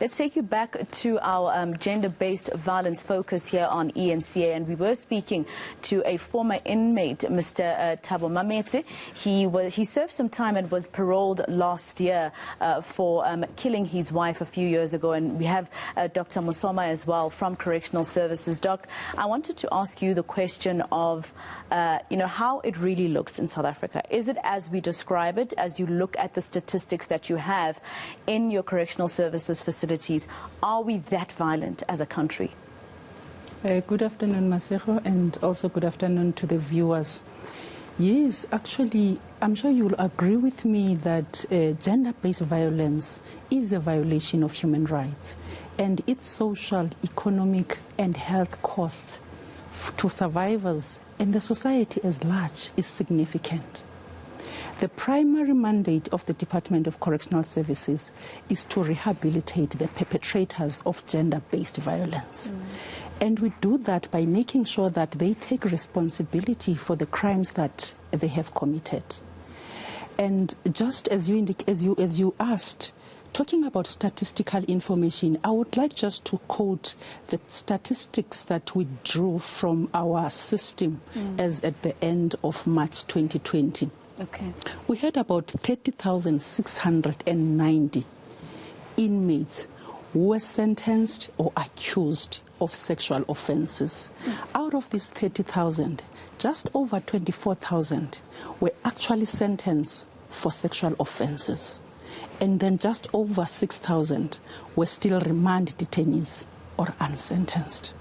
Let's take you back to our gender-based violence focus here on eNCA, and we were speaking to a former inmate, Mr. Thabo Mametse. He served some time and was paroled last year for killing his wife a few years ago, and we have Dr. Mosoma as well from Correctional Services. Doc, I wanted to ask you the question of how it really looks in South Africa. Is it as we describe it, as you look at the statistics that you have in your Correctional Services facilities? Are we that violent as a country? Good afternoon, Masego, and also good afternoon to the viewers. Yes, actually, I'm sure you'll agree with me that gender-based violence is a violation of human rights, and its social, economic, and health costs to survivors and the society as large is significant. The primary mandate of the Department of Correctional Services is to rehabilitate the perpetrators of gender-based violence. And we do that by making sure that they take responsibility for the crimes that they have committed. And just as you asked, talking about statistical information, I would like just to quote the statistics that we drew from our system as at the end of March 2020. Okay. We had about 30,690 inmates who were sentenced or accused of sexual offenses. Out of these 30,000, just over 24,000 were actually sentenced for sexual offenses. And then just over 6,000 were still remand detainees or unsentenced.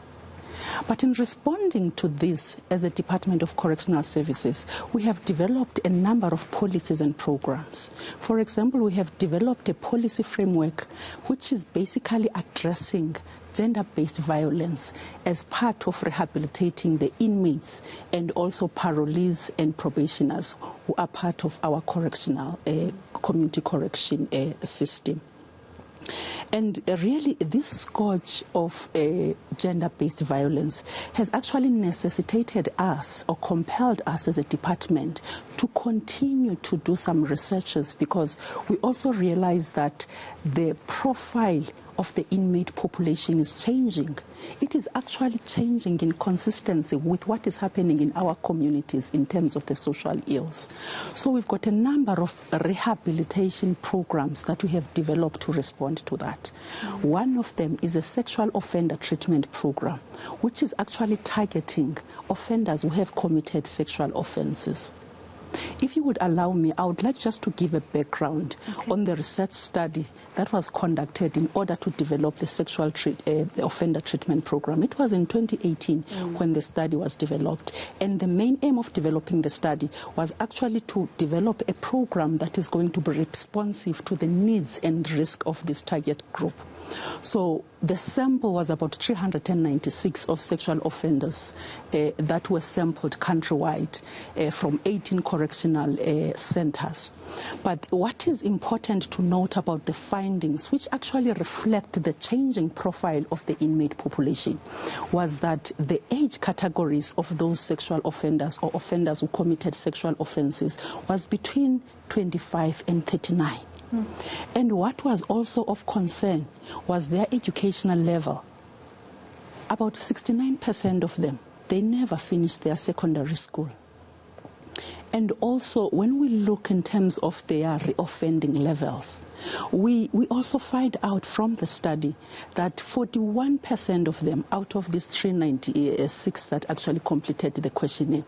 But in responding to this, as a Department of Correctional Services, we have developed a number of policies and programs. For example, we have developed a policy framework which is basically addressing gender-based violence as part of rehabilitating the inmates and also parolees and probationers who are part of our correctional community correction system. And really, this scourge of gender-based violence has actually necessitated us or compelled us as a department to continue to do some researches, because we also realize that the profile of the inmate population is changing. It is actually changing in consistency with what is happening in our communities in terms of the social ills. So we've got a number of rehabilitation programs that we have developed to respond to that. One of them is a sexual offender treatment program, which is actually targeting offenders who have committed sexual offenses. If you would allow me, I would like just to give a background on the research study that was conducted in order to develop the sexual offender treatment program. It was in 2018 when the study was developed. And the main aim of developing the study was actually to develop a program that is going to be responsive to the needs and risk of this target group. So the sample was about 396 of sexual offenders that were sampled countrywide from 18 correctional centers. But what is important to note about the findings, which actually reflect the changing profile of the inmate population, was that the age categories of those sexual offenders or offenders who committed sexual offenses was between 25 and 39. And what was also of concern was their educational level. About 69% of them, they never finished their secondary school. And also, when we look in terms of their reoffending levels, we also find out from the study that 41% of them, out of these 396 that actually completed the questionnaire,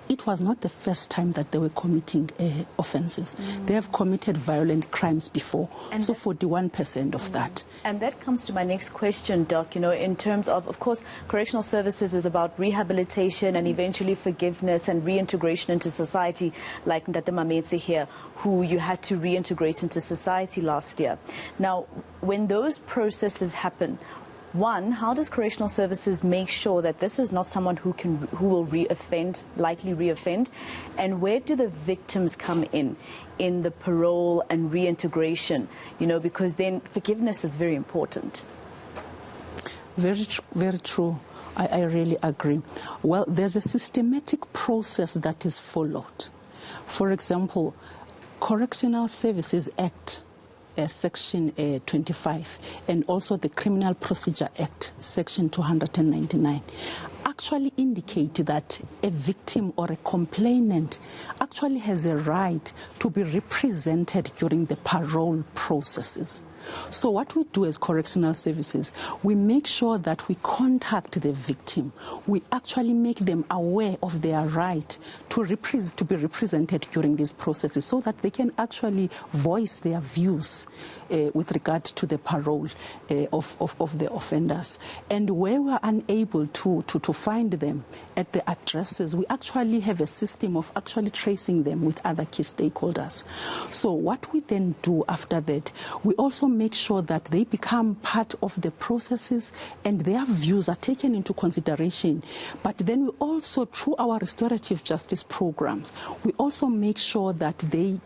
it was not the first time that they were committing offenses. They have committed violent crimes before, and so 41% of that. And that comes to my next question, Doc, in terms of course, Correctional Services is about rehabilitation and eventually forgiveness and reintegration into society, like Dr. Mametse here, who you had to reintegrate into society last year. Now, when those processes happen, one, how does Correctional Services make sure that this is not someone who will likely reoffend? And where do the victims come in the parole and reintegration? Because then forgiveness is very important. Very true. I really agree. Well, there's a systematic process that is followed. For example, Correctional Services Act Section 25 and also the Criminal Procedure Act, Section 299, actually indicate that a victim or a complainant actually has a right to be represented during the parole processes. So what we do as correctional services, we make sure that we contact the victim. We actually make them aware of their right to be represented during these processes so that they can actually voice their views with regard to the parole of the offenders. And where we are unable to find them at the addresses, we actually have a system of actually tracing them with other key stakeholders. So what we then do after that, we also make sure that they become part of the processes and their views are taken into consideration. But then we also, through our restorative justice programs, we also make sure that we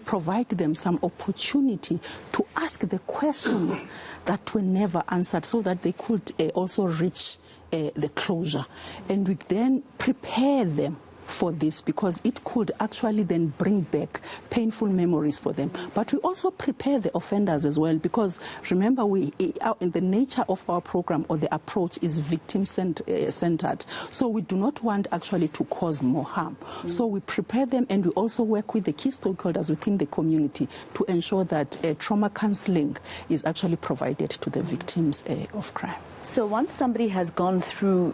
provide them some opportunity to ask the questions that were never answered so that they could also reach the closure. And we then prepare them for this, because it could actually then bring back painful memories for them. But we also prepare the offenders as well, because remember, in the nature of our program or the approach is victim-centered. So we do not want actually to cause more harm. So we prepare them, and we also work with the key stakeholders within the community to ensure that trauma counseling is actually provided to the victims of crime. So once somebody has gone through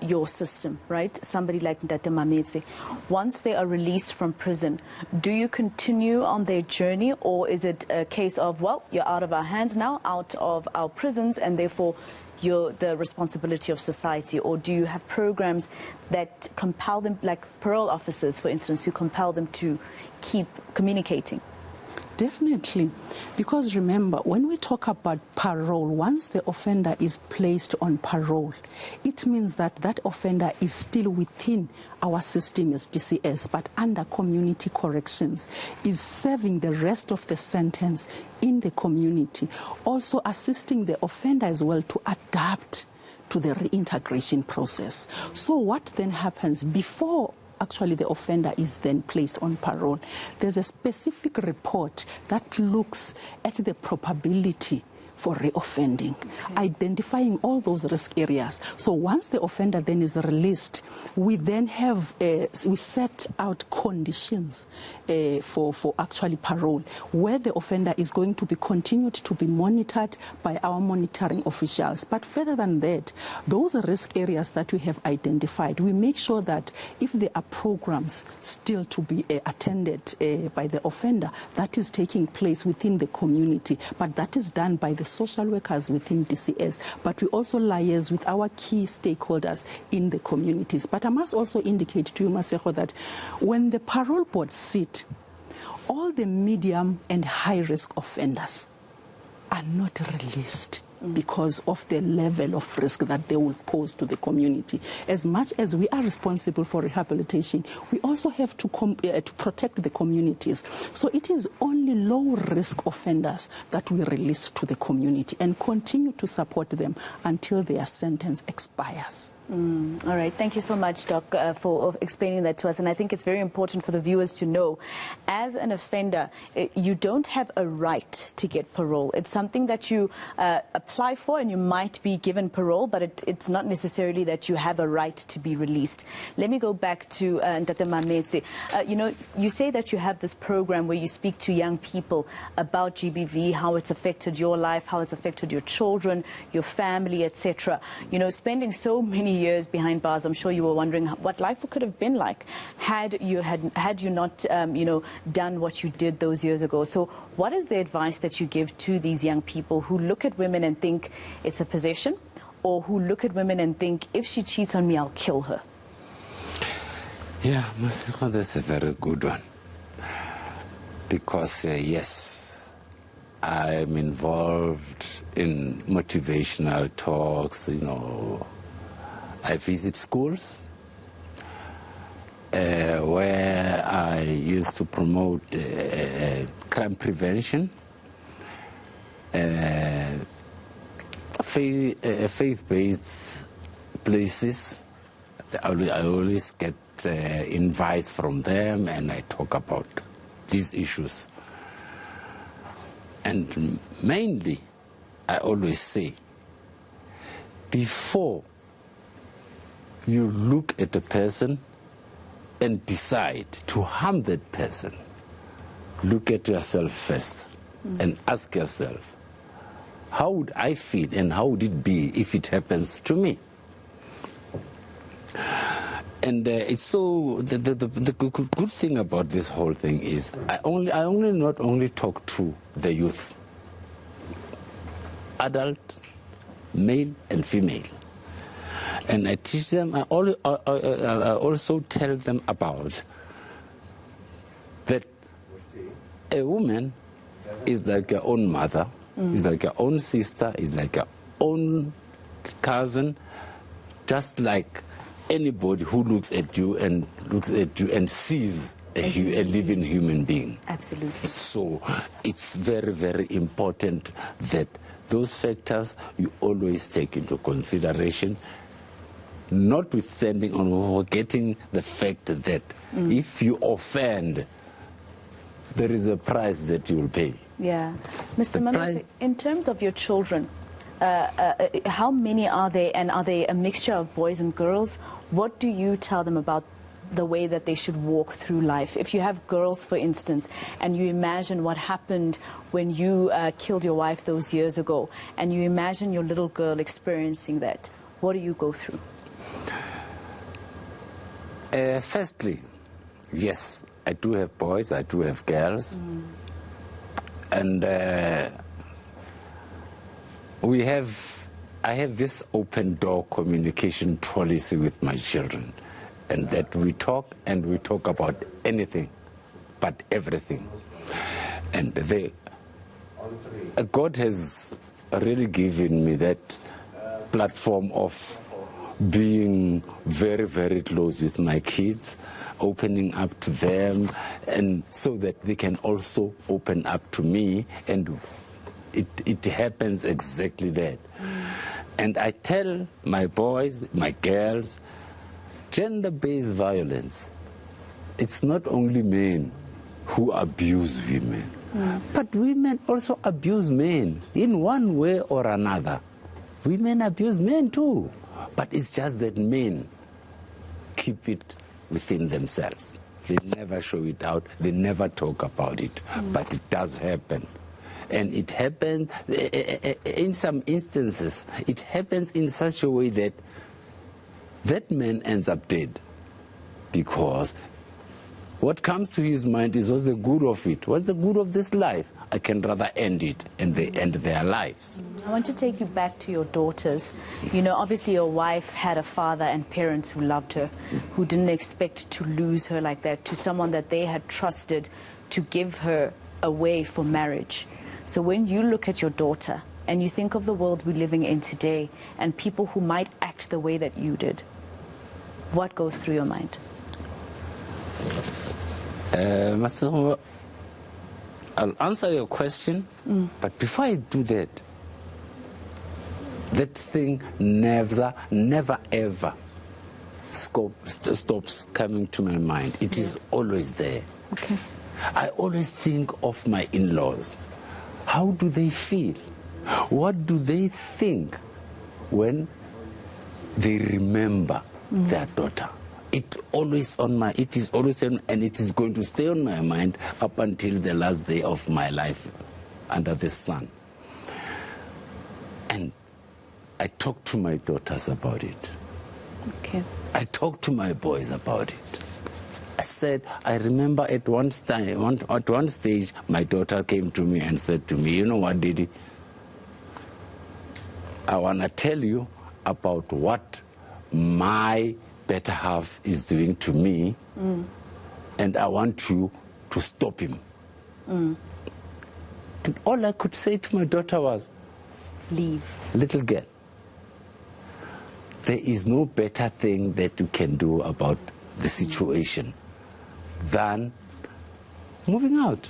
your system, right, somebody like Ndate Mametse, once they are released from prison, do you continue on their journey, or is it a case of, well, you're out of our hands now, out of our prisons, and therefore you're the responsibility of society? Or do you have programs that compel them, like parole officers, for instance, who compel them to keep communicating? Definitely, because remember, when we talk about parole, once the offender is placed on parole, it means that that offender is still within our system as DCS, but under community corrections, is serving the rest of the sentence in the community, also assisting the offender as well to adapt to the reintegration process. So what then happens before actually the offender is then placed on parole? There's a specific report that looks at the probability for reoffending, identifying all those risk areas. So once the offender then is released, we then have, we set out conditions for actually parole, where the offender is going to be continued to be monitored by our monitoring officials. But further than that, those risk areas that we have identified, we make sure that if there are programs still to be attended by the offender, that is taking place within the community, but that is done by the social workers within DCS, but we also liaise with our key stakeholders in the communities. But I must also indicate to you, Masego, that when the parole board sit, all the medium and high risk offenders are not released because of the level of risk that they will pose to the community. As much as we are responsible for rehabilitation, we also have to protect the communities. So it is only low-risk offenders that we release to the community and continue to support them until their sentence expires. All right. Thank you so much, Doc, for explaining that to us. And I think it's very important for the viewers to know, as an offender, you don't have a right to get parole. It's something that you apply for, and you might be given parole, but it's not necessarily that you have a right to be released. Let me go back to Ndate Mametse. You know, you say that you have this program where you speak to young people about GBV, how it's affected your life, how it's affected your children, your family, etc. You know, spending so many years behind bars, I'm sure you were wondering what life could have been like had you not you know, done what you did those years ago. So what is the advice that you give to these young people who look at women and think it's a possession, or who look at women and think, if she cheats on me, I'll kill her? Yeah, Masego, that's a very good one, because yes, I'm involved in motivational talks. You know, I visit schools where I used to promote crime prevention, faith-based places. I always get invites from them, and I talk about these issues. And mainly, I always say, before you look at a person and decide to harm that person, look at yourself first and ask yourself, how would I feel and how would it be if it happens to me? And it's so, the good thing about this whole thing is I only not only talk to the youth, adult, male and female. And I teach them, I also tell them about that a woman is like her own mother, is like her own sister, is like her own cousin, just like anybody who looks at you and sees a living human being. Absolutely. So it's very, very important that those factors you always take into consideration, notwithstanding on forgetting the fact that if you offend, there is a price that you will pay. Yeah. Mr. Mametse, in terms of your children, how many are they, and are they a mixture of boys and girls? What do you tell them about the way that they should walk through life? If you have girls, for instance, and you imagine what happened when you killed your wife those years ago, and you imagine your little girl experiencing that, what do you go through? Firstly, yes, I do have boys, I do have girls, and I have this open door communication policy with my children, and that we talk about anything but everything. And God has already given me that platform of being very, very close with my kids, opening up to them, and so that they can also open up to me, and it happens exactly that. And I tell my boys, my girls, gender-based violence, it's not only men who abuse women, but women also abuse men in one way or another. Women abuse men too, but it's just that men keep it within themselves. They never show it out, they never talk about it, but it does happen. And it happens, in some instances, it happens in such a way that that man ends up dead, because what comes to his mind is, what's the good of it? What's the good of this life? I can rather end it, and they end their lives. I want to take you back to your daughters. You know, obviously your wife had a father and parents who loved her, who didn't expect to lose her like that, to someone that they had trusted to give her away for marriage. So when you look at your daughter and you think of the world we're living in today and people who might act the way that you did, what goes through your mind? Masego, I'll answer your question, but before I do that, that thing never ever stops coming to my mind. It is always there. Okay. I always think of my in-laws. How do they feel? What do they think when they remember their daughter? It is always on, and it is going to stay on my mind up until the last day of my life under the sun. And I talk to my daughters about it. Okay. I talk to my boys about it. I said, I remember at one stage, my daughter came to me and said to me, you know what, Didi? I want to tell you about what my better half is doing to me, and I want you to stop him. And all I could say to my daughter was, Leave. Little girl, there is no better thing that you can do about the situation than moving out.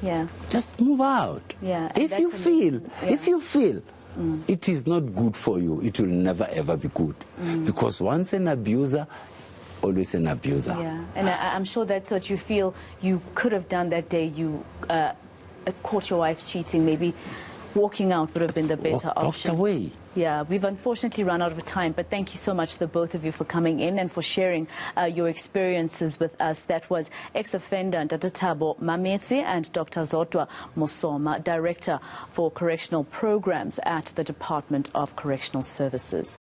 Yeah. Just move out. Yeah. If you feel it is not good for you, it will never ever be good. Because once an abuser, always an abuser. Yeah, and I'm sure that's what you feel you could have done that day you caught your wife cheating, maybe walking out would have been the better option. Walked away. Yeah, we've unfortunately run out of time, but thank you so much to the both of you for coming in and for sharing your experiences with us. That was ex-offender Dr. Thabo Mametse and Dr. Zodwa Mosoma, Director for Correctional Programs at the Department of Correctional Services.